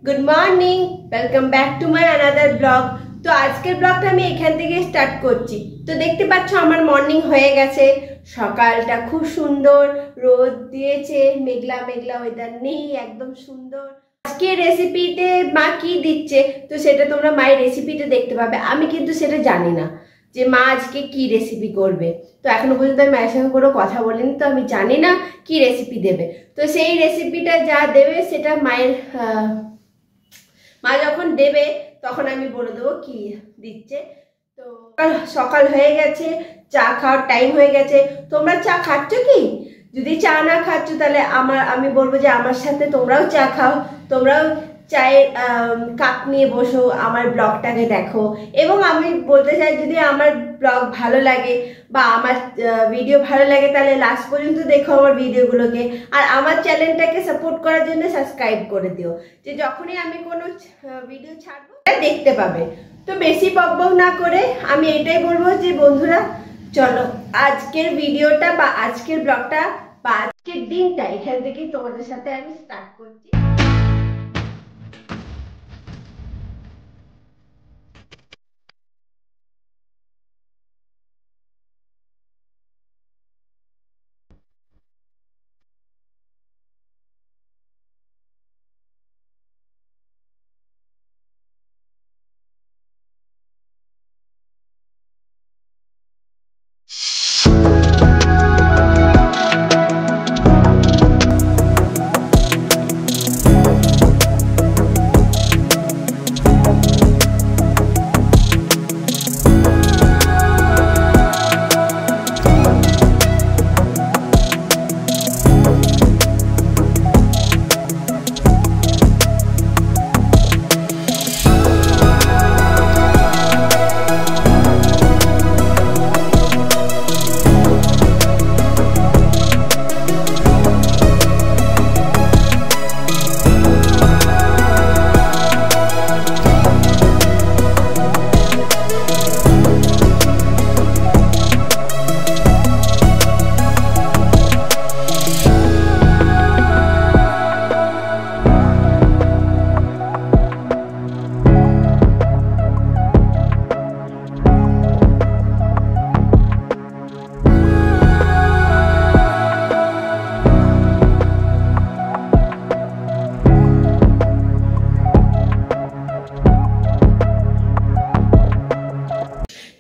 Good morning, welcome back to my another blog. তো আজকের ব্লগটা আমি এখান থেকে স্টার্ট করছি। তো দেখতে পাচ্ছ আমার মর্নিং হয়ে গেছে। সকালটা খুব সুন্দর, রোদ দিয়েছে, মেঘলা মেঘলা ওয়েদার নেই, একদম সুন্দর। আজকে রেসিপিতে মা কি দিচ্ছে তো সেটা তোমরা মায়ের রেসিপিতে দেখতে পাবে। আমি কিন্তু সেটা জানি না যে মা আজকে কি রেসিপি করবে। তো এখনো পর্যন্ত আমি মায়ের সঙ্গে কোনো কথা বলিনি, তো আমি জানি না কি রেসিপি দেবে। তো সেই রেসিপিটা যা দেবে সেটা মা যখন দেবে তখন আমি বলে দেবো কি দিচ্ছে। তো সকাল হয়ে গেছে, চা খাওয়ার টাইম হয়ে গেছে। তোমরা চা খাচ্ছ কি? যদি চা না খাচ্ছ তাহলে আমি বলবো যে আমার সাথে তোমরাও চা খাও, তোমরাও চায়ের কাপ নিয়ে বসো, আমার ব্লগটাকে দেখো। এবং আমি বলতে চাই, যদি আমার ব্লগ ভালো লাগে বা আমার ভিডিও ভালো লাগে তাহলে লাস্ট পর্যন্ত দেখো আমার ভিডিওগুলোকে। আর আমার চ্যানেলটাকে সাপোর্ট করার জন্য সাবস্ক্রাইব করে দিও, যে যখনই আমি কোনো ভিডিও ছাড়বো দেখতে পাবে। তো বেশি বকবক না করে আমি এটাই বলবো যে বন্ধুরা, চলো আজকের ভিডিওটা বা আজকের ব্লগটা বা আজকের দিনটা এখান থেকেই তোমাদের সাথে আমি স্টার্ট করছি।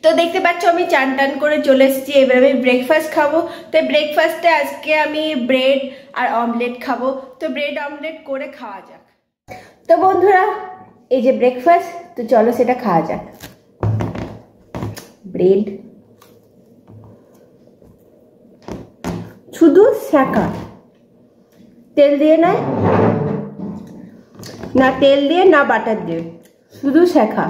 তো দেখতে পাচ্ছ আমি চান টান করে চলে এসেছি। এবার আমি ব্রেকফাস্ট খাবো। তো ব্রেকফাস্টে আজকে আমি ব্রেড আর অমলেট খাবো। তো ব্রেড অমলেট করে খাওয়া যাক। তো বন্ধুরা, এই যে ব্রেকফাস্ট, তো চলো সেটা খাওয়া যাক। ব্রেড শুধু সেকা, তেল দিয়ে নয়, না তেল দিয়ে না বাটার দিয়ে, শুধু সেকা,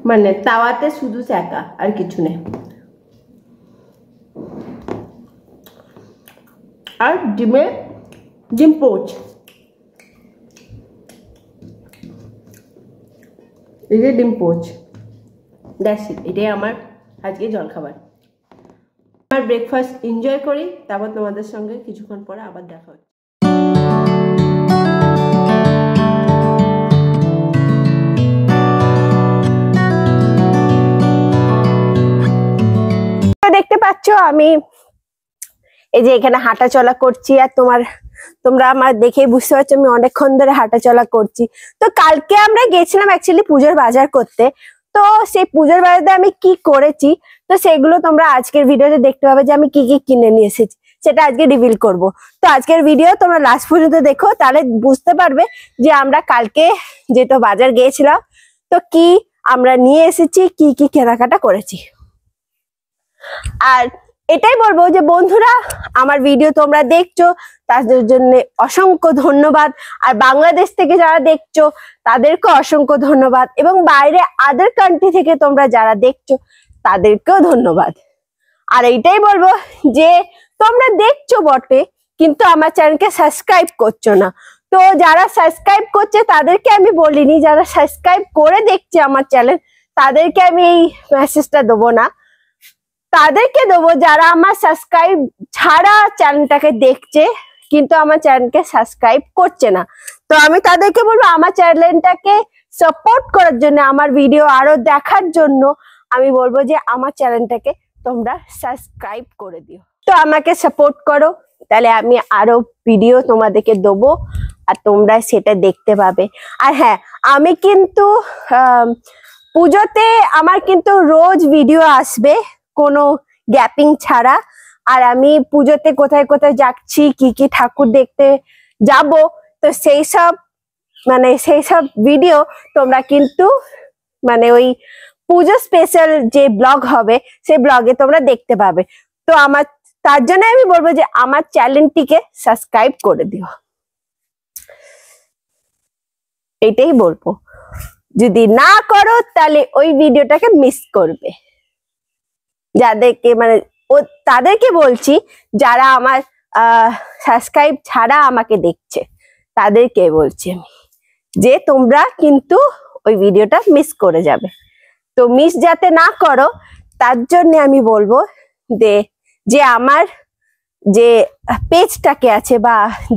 মানে তাওয়াতে শুধু সেকা, আর কিছু নেই। আর ডিম পোচ, এই যে ডিম পোচ, দ্যাটস ইট। এটাই আমার আজকে জলখাবার। আমার ব্রেকফাস্ট এনজয় করি, তারপর তোমাদের সঙ্গে কিছুক্ষণ পরে আবার দেখা হচ্ছে। দেখতে পাচ্ছ আমি এই যে এখানে হাঁটা চলা করছি, আর তোমরা আমার দেখেই বুঝতে পারছো আমি অনেকক্ষণ ধরে হাঁটা চলা করছি। তো কালকে আমরা গেছিলাম অ্যাকচুয়ালি পুজোর বাজার করতে। তো সেই পুজোর বাজারে আমি কি করেছি তো সেগুলো তোমরা আজকের ভিডিওতে দেখতে পাবে, যে আমি কি কি কিনে নিয়ে এসেছি সেটা আজকে রিভিল করব। তো আজকের ভিডিও তোমরা লাস্ট পর্যন্ত দেখো, তাহলে বুঝতে পারবে যে আমরা কালকে যেটা বাজার গিয়েছিলাম তো কি আমরা নিয়ে এসেছি, কি কি কেনাকাটা করেছি। আর এটাই বলবো যে বন্ধুরা, আমার ভিডিও তোমরা দেখছো তাদের জন্য অসংখ্য ধন্যবাদ। আর বাংলাদেশ থেকে যারা দেখছো তাদেরকে অসংখ্য ধন্যবাদ, এবং বাইরে আদার কান্ট্রি থেকে তোমরা যারা দেখছো তাদেরকেও ধন্যবাদ। আর এইটাই বলবো যে তোমরা দেখছো বটে, কিন্তু আমার চ্যানেলকে সাবস্ক্রাইব করছো না। তো যারা সাবস্ক্রাইব করছে তাদেরকে আমি বলিনি, যারা সাবস্ক্রাইব করে দেখছে আমার চ্যানেল তাদেরকে আমি এই মেসেজটা দেবো না, তাদেরকে দেবো যারা আমার সাবস্ক্রাইব ছাড়া চ্যানেলটাকে দেখছে কিন্তু আমার চ্যানেলকে সাবস্ক্রাইব করছে না। তো আমি তাদেরকে বলবো আমার চ্যানেলটাকে সাপোর্ট করার জন্য, আমার ভিডিও আরো দেখার জন্য আমি বলবো যে আমার চ্যানেলটাকে তোমরা সাবস্ক্রাইব করে দিও। তো আমাকে সাপোর্ট করো, তাহলে আমি আরো ভিডিও তোমাদেরকে দেবো আর তোমরা সেটা দেখতে পাবে। আর হ্যাঁ, আমি কিন্তু পুজোতে আমার কিন্তু রোজ ভিডিও আসবে, কোনো গ্যাপিং ছাড়া। আর আমি পুজোতে কোথায় কোথায় যাচ্ছি, কি কি ঠাকুর দেখতে যাব, তো সেই সব ভিডিও তোমরা কিন্তু মানে ওই পুজো স্পেশাল যে ব্লগ হবে সেই ব্লগে তোমরা দেখতে পাবে। তো তার জন্য আমি বলবো যে আমার চ্যানেলটিকে সাবস্ক্রাইব করে দিও, এটাই বলবো। যদি না করো তাহলে ওই ভিডিওটাকে মিস করবে। যাদেরকে মানে তাদেরকে বলছি, যারা আমার সাবস্ক্রাইব ছাড়া আমাকে দেখছে তাদেরকে বলছি আমি, যে তোমরা কিন্তু ওই ভিডিওটা মিস করে যাবে। তো মিস যাতে না করো তার জন্য আমি বলবো যে আমার যে পেজটাকে আছে বা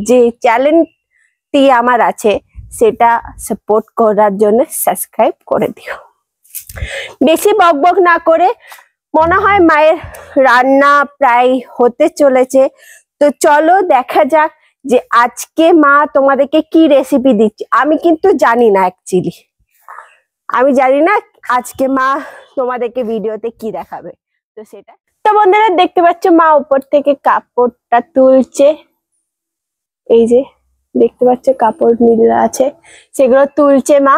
যে চ্যানেলটি আমার আছে সেটা সাপোর্ট করার জন্য সাবস্ক্রাইব করে দিও। বেশি বকবক না করে, মনে হয় মায়ের রান্না প্রায় হতে চলেছে, তো চলো দেখা যাক যে আজকে মা তোমাদেরকে কি রেসিপি দিচ্ছে। আমি কিন্তু জানি না, অ্যাকচুয়ালি আমি জানি না আজকে মা তোমাদেরকে ভিডিওতে কি দেখাবে। তো সেটা তো বন্ধুরা দেখতে পাচ্ছ, মা উপর থেকে কাপড়টা তুলছে, এই যে দেখতে পাচ্ছ কাপড় মিলা আছে, সেগুলো তুলছে মা।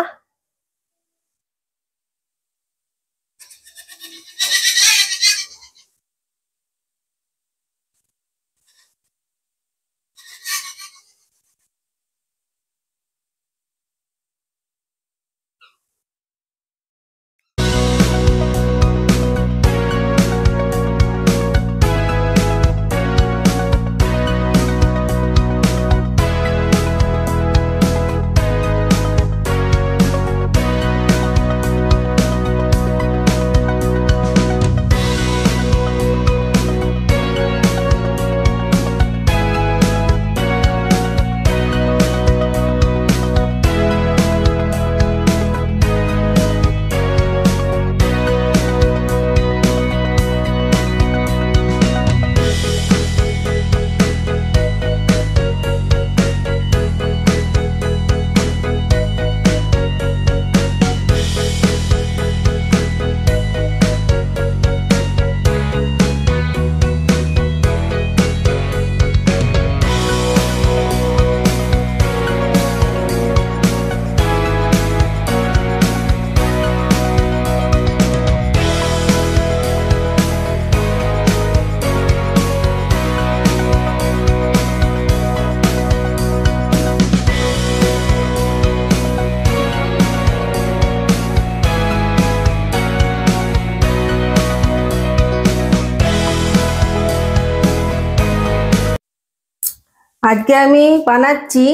আজকে আমি বানাচ্ছি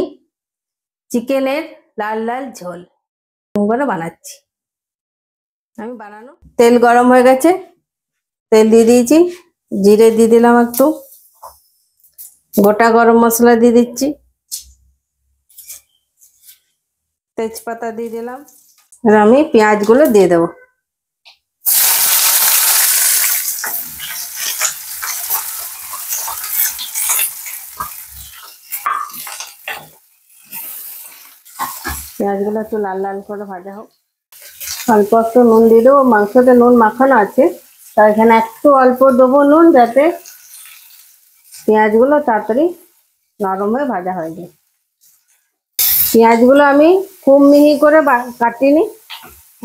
চিকেনের লাল লাল ঝোল করে বানাচ্ছি। আমি বানানো তেল গরম হয়ে গেছে, তেল দিয়ে দিয়েছি, জিরে দিয়ে দিলাম, একটু গোটা গরম মশলা দিয়ে দিচ্ছি, তেজপাতা দিয়ে দিলাম, আর আমি পেঁয়াজগুলো দিয়ে দেবো। পেঁয়াজগুলো একটু লাল লাল করে ভাজা হোক। অল্প একটু নুন দিয়ে দেবো, মাংসতে নুন মাখানো আছে, তার এখানে একটু অল্প দেবো নুন, যাতে পেঁয়াজগুলো তাড়াতাড়ি নরম হয়ে ভাজা হয়ে যায়। পেঁয়াজগুলো আমি খুব মিহি করে কাটিনি,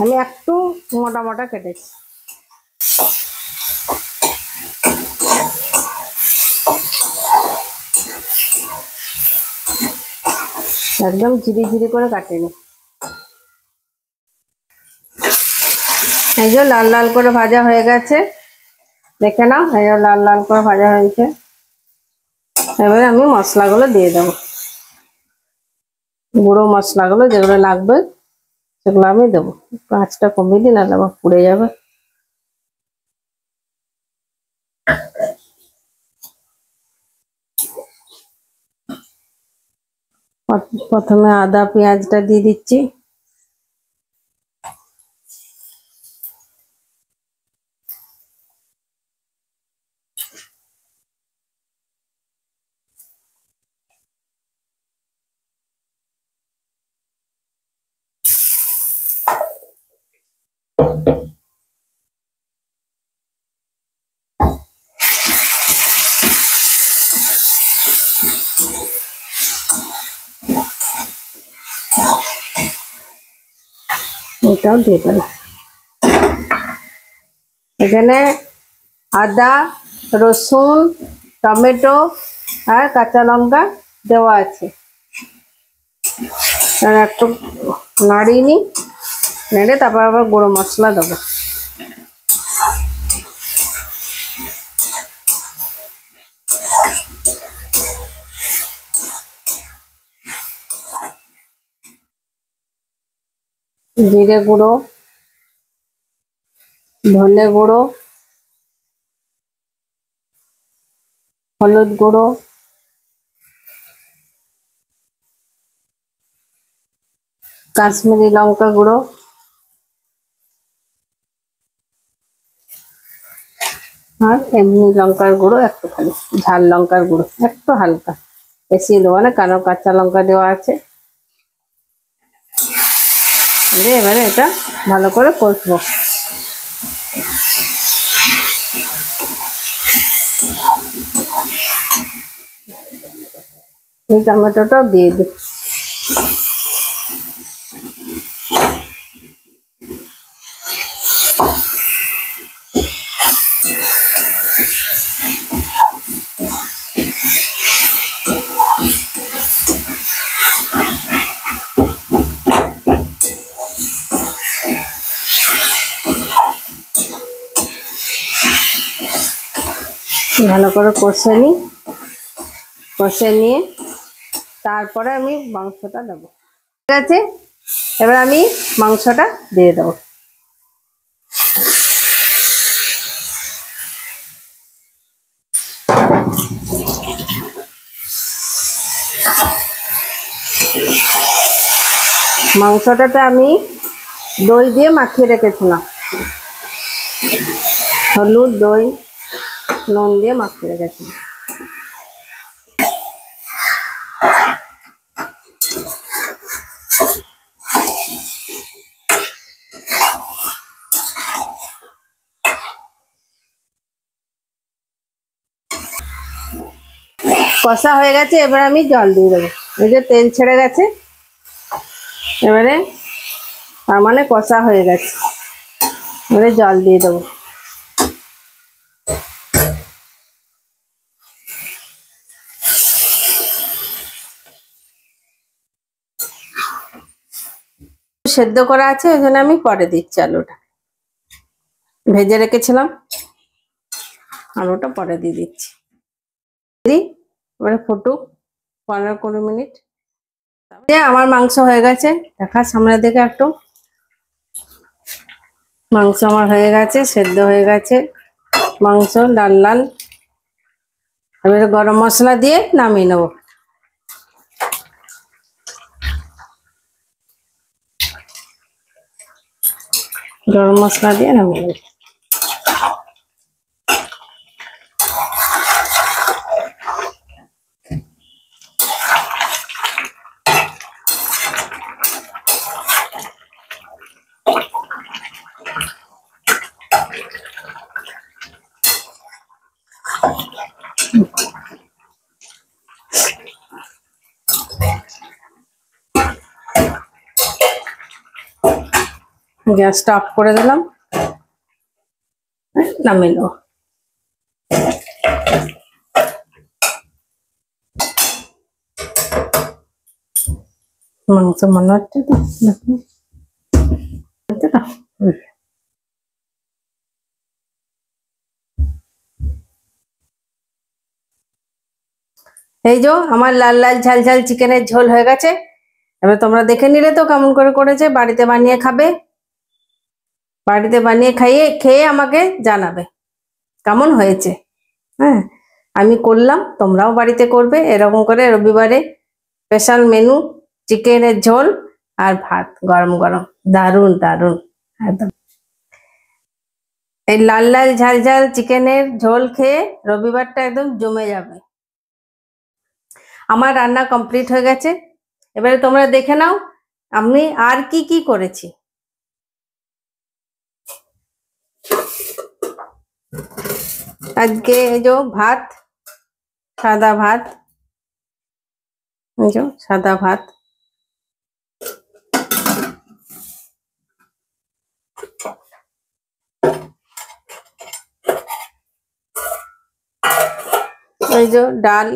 আমি একটু মোটা মোটা কেটেছি। একদম ঝিরি ঝিরি করে কাটিনি। এই যে লাল লাল করে ভাজা হয়ে গেছে, দেখে নাও, এই যে লাল লাল করে ভাজা হয়েছে। এবারে আমি মশলাগুলো দিয়ে দেবো, গুঁড়ো মশলাগুলো যেগুলো লাগবে সেগুলো আমি দেবো। আঁচটা কমিয়ে দিই, নাহলে আবার পুড়ে যাবে। প্রথমে আদা পেঁয়াজটা দিয়ে দিচ্ছি। এটাও দিয়ে দেবো। এখানে আদা, রসুন, টমেটো আর কাঁচা লঙ্কা দেওয়া আছে। একটু নাড়িয়ে নিই, নেড়ে তারপর আবার গুঁড়ো মশলা দেবো। জিরে গুঁড়ো, ধনে গুঁড়ো, হলুদ গুঁড়ো, কাশ্মীরি লঙ্কা গুঁড়ো, আর এমনি লঙ্কার গুঁড়ো একটুখানি, ঝাল লঙ্কার গুঁড়ো একটু হালকা, বেশি দেবো না কারণ কাঁচা লঙ্কা দেওয়া আছে। এবারে এটা ভালো করে কষবো। এই টমেটোটাও দিয়ে দিই। ভালো করে কষে নিই, কষে নিয়ে তারপরে আমি মাংসটা দেবো। ঠিক আছে, এবার আমি মাংসটা দিয়ে দেবো। মাংসটাতে আমি দই দিয়ে মাখিয়ে রেখেছিলাম, হলুদ, দই, নুন দিয়ে মাখিয়ে রেখেছিলাম। কষা হয়ে গেছে, এবার আমি জল দিয়ে দেবো। এই যে তেল ছেড়ে গেছে, এবারে তার মানে কষা হয়ে গেছে, এবারে জল দিয়ে দেবো। সেদ্ধ করা আছে, ওই জন্য আমি পরে দিচ্ছি। আলুটা ভেজে রেখেছিলাম, আলুটা পরে দিয়ে দিচ্ছি। এবারে ফুটুক 15-20 মিনিট। আমার মাংস হয়ে গেছে, দেখা সামনের দিকে একটু। মাংস আমার হয়ে গেছে, সেদ্ধ হয়ে গেছে মাংস, লাল লাল। এবারে গরম মশলা দিয়ে নামিয়ে নেবো। গরম মশলা দিয়ে নামিয়ে নেবো। গ্যাসটা অফ করে দিলাম, নামিয়ে নেবো। মাংস মনে হচ্ছে তো, এই যে আমার লাল লাল ঝাল ঝাল চিকেনের ঝোল হয়ে গেছে। এবার তোমরা দেখে নিলে তো কেমন করে করেছে। বাড়িতে বানিয়ে খাবে, বাড়িতে বানিয়ে খেয়ে আমাকে জানাবে কেমন হয়েছে। হ্যাঁ, আমি করলাম, তোমরাও বাড়িতে করবে এরকম করে রবিবারে। স্পেশাল মেনু, চিকেনের ঝোল আর ভাত গরম গরম, দারুণ দারুণ একদম। এই লাল লাল ঝাল ঝাল চিকেনের ঝোল খেয়ে রবিবারটা একদম জমে যাবে। আমার রান্না কমপ্লিট হয়ে গেছে, এবারে তোমরা দেখে নাও আমি আর কি কি করেছি। আজকে এই যে ভাত, সাদা ভাত, এই যে সাদা ভাত, এই যে ডাল,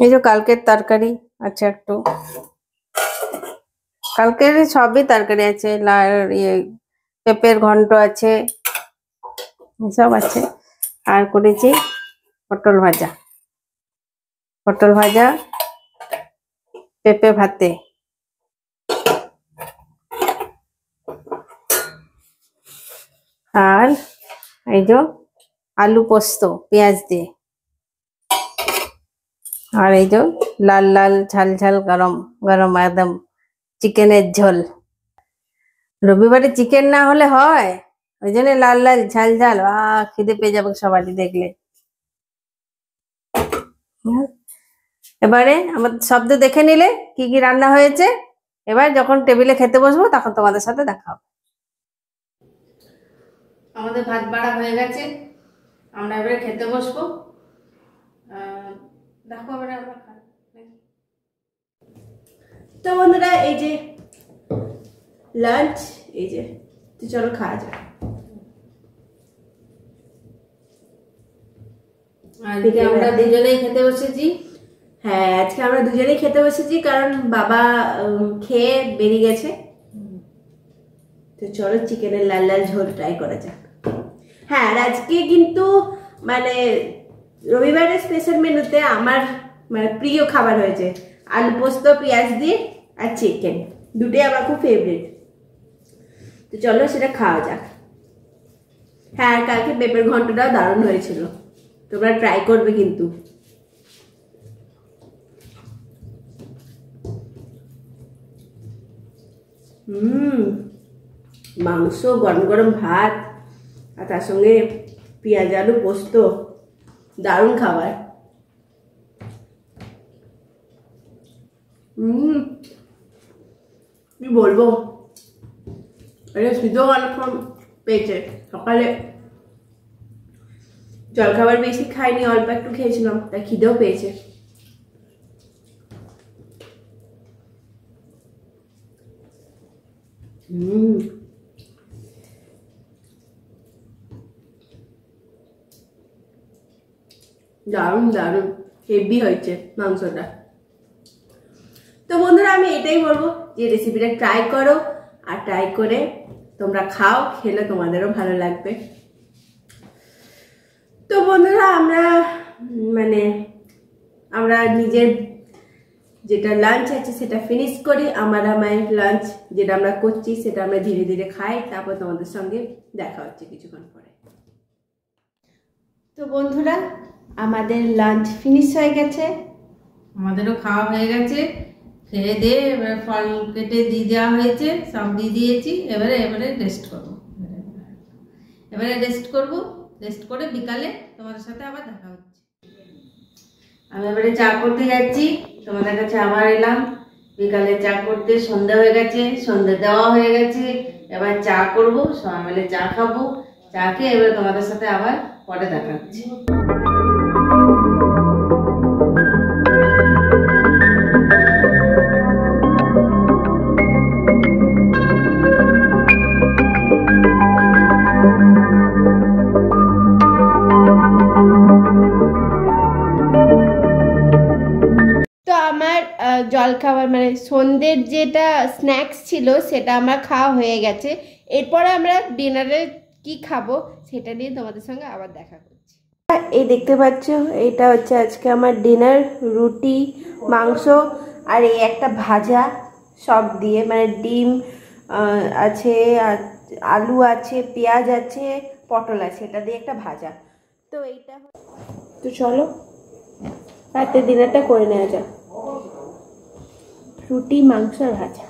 এই যে কালকের তরকারি আছে একটু, কালকের সবই তরকারি আছে, পেঁপের ঘন্ট আছে, এসব আছে। আর করেছি পটল ভাজা, পটল ভাজা পেঁপে ভাতে, আর এই যে আলু পোস্ত পেঁয়াজ দিয়ে, আর এই যে লাল লাল ঝাল ঝাল গরম গরম একদম চিকেনের ঝোল। রবিবারে চিকেন না হলে হয়, ওই জন্য লাল লাল ঝাল ঝাল, খিদে পেয়ে যাবে সবারই দেখলে। এবারে আমার শব্দ দেখে নিলে কি কি রান্না হয়েছে, এবার যখন টেবিলে খেতে বসবো তখন তোমাদের সাথে দেখা হবে। আমাদের ভাত বাড়া হয়ে গেছে, আমরা এবারে খেতে বসবো। দেখো এবারে আমরা খাই। তো বন্ধুরা এই যে লাঞ্চ, এই যে, তো চলো খাওয়া যাক। আজকে আমরা দুজনেই খেতে বসেছি। হ্যাঁ, আজকে আমরা দুজনেই খেতে বসেছি, কারণ বাবা খেয়ে বেরিয়ে গেছে। তো চলো চিকেনের লাল লাল ঝোল ট্রাই করা যাক। হ্যাঁ, আর আজকে কিন্তু মানে রবিবারের স্পেশাল মেনুতে আমার মানে প্রিয় খাবার হয়েছে, আলু পোস্ত পেঁয়াজ দিয়ে আর চিকেন, দুটোই আমার খুব ফেভারিট। তো চলো সেটা খাওয়া যাক। হ্যাঁ, আর কালকে পেঁপের ঘন্টটাও দারুণ হয়েছিল, তোমরা ট্রাই করবে কিন্তু। মাংস, গরম গরম ভাত, আর তার সঙ্গে পেঁয়াজ আলু পোস্ত, দারুণ খাবার। কি বলবো, এটা শীতও অনেকক্ষণ পেয়েছে। সকালে জলখাবার বেশি খাইনি, অল্প একটু খেয়েছিলাম, তাই খিদেও পেয়েছে। দারুণ দারুণ হেভি হয়েছে মাংসটা। তো বন্ধুরা আমি এটাই বলবো যে রেসিপিটা ট্রাই করো, আর ট্রাই করে তোমরা খাও, খেলে তোমাদেরও ভালো লাগবে। তো বন্ধুরা আমরা নিজের যেটা লাঞ্চ আছে সেটা ফিনিশ করি। আমার লাঞ্চ যেটা আমরা করছি সেটা আমরা ধীরে ধীরে খাই, তারপর তোমাদের সঙ্গে দেখা হচ্ছে কিছুক্ষণ পরে। তো বন্ধুরা আমাদের লাঞ্চ ফিনিশ হয়ে গেছে, আমাদেরও খাওয়া হয়ে গেছে। খেয়ে দিয়ে এবার ফল কেটে দিয়ে দেওয়া হয়েছে, সব দিয়ে দিয়েছি। এবারে রেস্ট করবো, রেস্ট করে বিকালে তোমাদের সাথে আবার দেখা হচ্ছে। আমি এবারে চা করতে যাচ্ছি, তোমাদের কাছে আবার এলাম। বিকালে চা করতে, সন্ধ্যা হয়ে গেছে, সন্ধ্যা দেওয়া হয়ে গেছে, এবার চা করবো, সবাই মিলে চা খাবো। চা খেয়ে এবারে তোমাদের সাথে আবার পরে দেখা হচ্ছে। জলখাবার মানে সন্ধ্যের যেটা স্ন্যাক্স ছিল সেটা আমার খাওয়া হয়ে গেছে। এরপরে আমরা ডিনারে কি খাবো সেটা নিয়ে তোমাদের সঙ্গে আবার দেখা করছি। এই দেখতে পাচ্ছ, এইটা হচ্ছে আজকে আমার ডিনার, রুটি, মাংস আর এই একটা ভাজা, সব দিয়ে মানে ডিম আছে, আলু আছে, পেঁয়াজ আছে, পটল আছে, এটা দিয়ে একটা ভাজা। তো এইটা তো চলো রাতে ডিনারটা করে নেওয়া যাক। রুটি, মাংস আর ভাজা।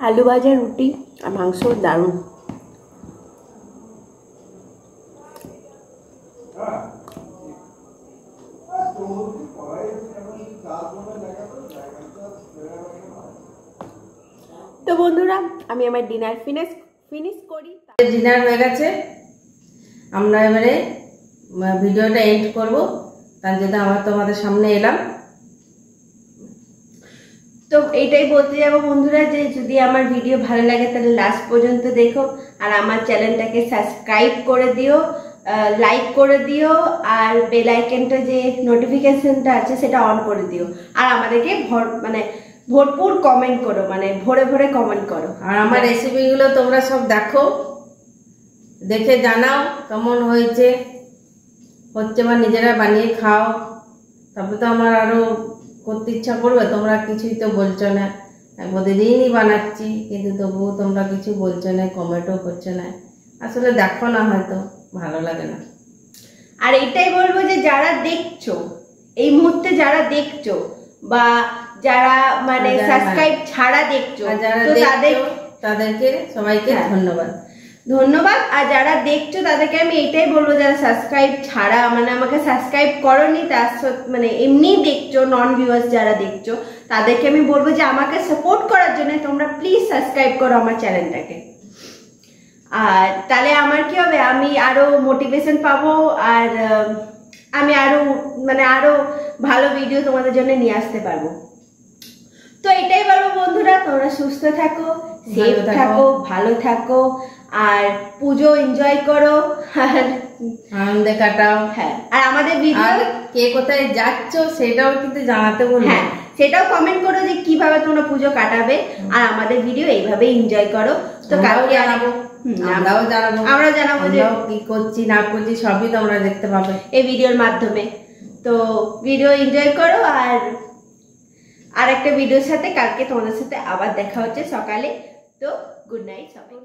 আলু ভাজা, রুটি আর মাংস দারুণ। তো বন্ধুরা আমি আমার ডিনার ফিনিশ করি। ডিনার হয়ে গেছে, আমরা এবারে ভিডিওটা এন্ড করব। তার জন্য আবার তোমাদের সামনে এলাম। তো এইটাই বলতে যাবো বন্ধুরা যে যদি আমার ভিডিও ভালো লাগে তাহলে লাস্ট পর্যন্ত দেখো, আর আমার চ্যানেলটাকে সাবস্ক্রাইব করে দিও, লাইক করে দিও, আর বেল আইকনটা যে নোটিফিকেশনটা আছে সেটা অন করে দিও, আর আমাদেরকে ভরপুর কমেন্ট করো, মানে ভরে ভরে কমেন্ট করো। আর আমার রেসিপিগুলো তোমরা সব দেখো, দেখে জানাও কেমন হয়েছে বা নিজেরা বানিয়ে খাও, তারপরে তো আমার আরো করতে ইচ্ছা করবে। তোমরা কিছুই তো বলছো না, প্রতিদিনই বানাচ্ছি কিন্তু তবুও তোমরা কিছু বলছো না, কমেন্টও করছো না। আসলে দেখো না, হয়তো ভালো লাগে না। আর এটাই বলবো যে যারা দেখছো এই মুহূর্তে, যারা দেখছো বা যারা মানে সাবস্ক্রাইব ছাড়া দেখছো, তো তাদেরকে সবাইকে ধন্যবাদ। আর যারা দেখছো তাদেরকে আমি এইটাই বলবো, যারা সাবস্ক্রাইব ছাড়া মানে আমাকে সাবস্ক্রাইব করোনি, তার মানে এমনি দেখছো, নন ভিউয়ার্স যারা দেখছো, তাদেরকে আমি বলবো যে আমাকে সাপোর্ট করার জন্য তোমরা প্লিজ সাবস্ক্রাইব করো আমার চ্যানেলটাকে। আর তাহলে আমার কি হবে, আমি আরো মোটিভেশন পাবো, আর আমি আরো ভালো ভিডিও তোমাদের জন্য নিয়ে আসতে পারবো। তো এটাই বলবো বন্ধুরা, তোমরা সুস্থ থাকো, সেফ থাকো, ভালো থাকো, আর পুজো এনজয় করো, আর আনন্দে কাটাও। হ্যাঁ, আর আমাদের ভিডিও কে কোথায় যাচ্ছ সেটাও কিন্তু জানাতে বলবো। হ্যাঁ, সেটাও কমেন্ট করো যে কিভাবে তোমরা পুজো কাটাবে, আর আমাদের ভিডিও এইভাবে এনজয় করো। তো কালকে জানাবো, আমরা জানাবো যে কি করছি না করছি, সবই তোমরা দেখতে পাবে এই ভিডিওর মাধ্যমে। তো ভিডিও এনজয় করো, আর একটা ভিডিওর সাথে কালকে তোমাদের সাথে আবার দেখা হচ্ছে সকালে। তো গুড নাইট সবাই।